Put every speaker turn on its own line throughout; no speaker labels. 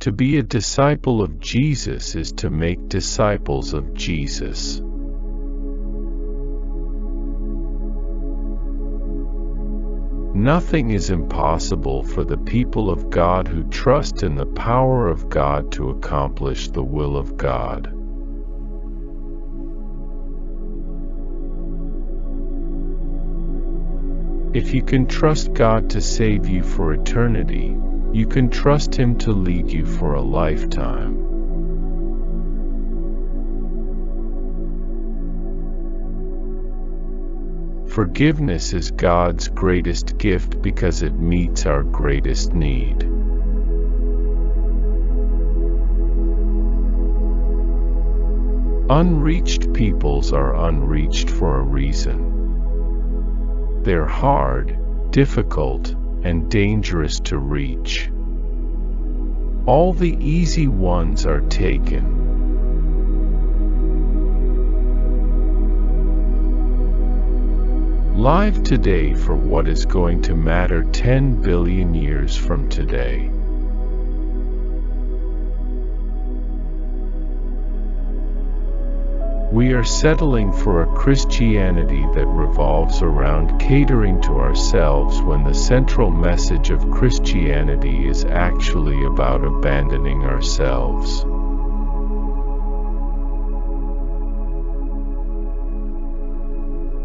To be a disciple of Jesus is to make disciples of Jesus. Nothing is impossible for the people of God who trust in the power of God to accomplish the will of God. If you can trust God to save you for eternity, you can trust Him to lead you for a lifetime. Forgiveness is God's greatest gift because it meets our greatest need. Unreached peoples are unreached for a reason. They're hard, difficult, and dangerous to reach. All the easy ones are taken. Live today for what is going to matter 10 billion years from today. We are settling for a Christianity that revolves around catering to ourselves when the central message of Christianity is actually about abandoning ourselves.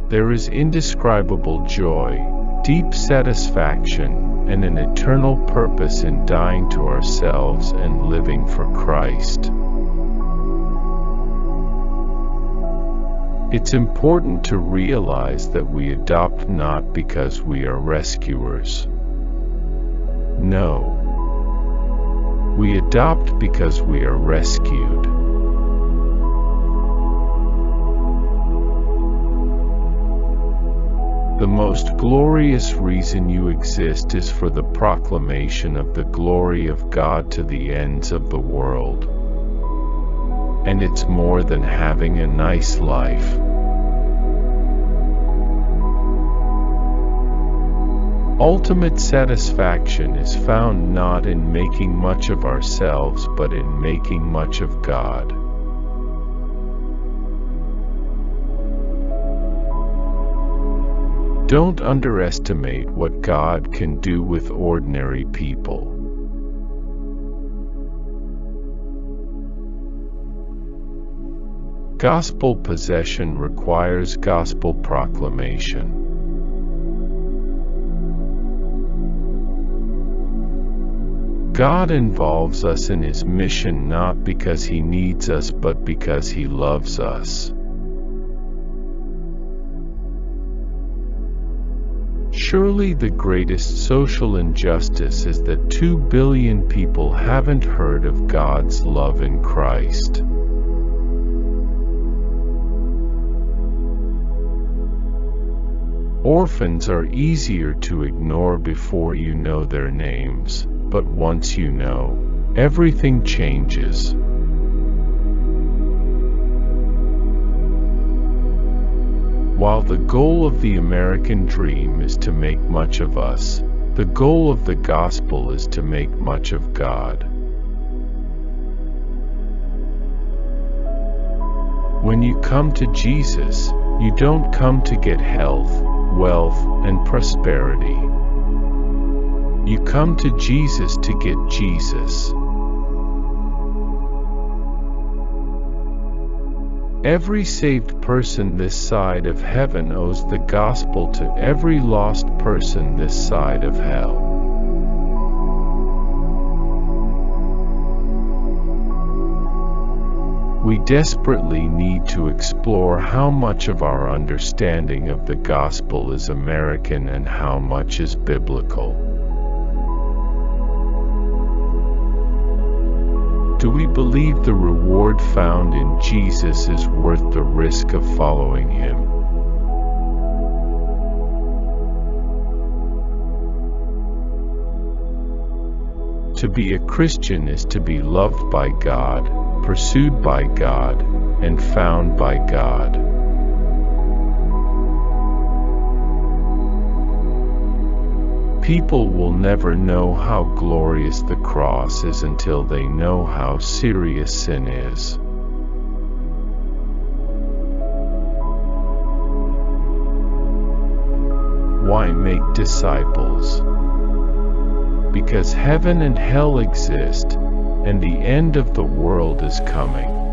There is indescribable joy, deep satisfaction, and an eternal purpose in dying to ourselves and living for Christ. It's important to realize that we adopt not because we are rescuers. No. We adopt because we are rescued. The most glorious reason you exist is for the proclamation of the glory of God to the ends of the world. And it's more than having a nice life. Ultimate satisfaction is found not in making much of ourselves but in making much of God. Don't underestimate what God can do with ordinary people. Gospel possession requires gospel proclamation. God involves us in His mission not because He needs us but because He loves us. Surely the greatest social injustice is that 2 billion people haven't heard of God's love in Christ. Orphans are easier to ignore before you know their names, but once you know, everything changes. While the goal of the American dream is to make much of us, the goal of the gospel is to make much of God. When you come to Jesus, you don't come to get health, wealth, and prosperity. You come to Jesus to get Jesus. Every saved person this side of heaven owes the gospel to every lost person this side of hell. We desperately need to explore how much of our understanding of the gospel is American and how much is biblical. Do we believe the reward found in Jesus is worth the risk of following Him? To be a Christian is to be loved by God, pursued by God, and found by God. People will never know how glorious the cross is until they know how serious sin is. Why make disciples? Because heaven and hell exist, and the end of the world is coming.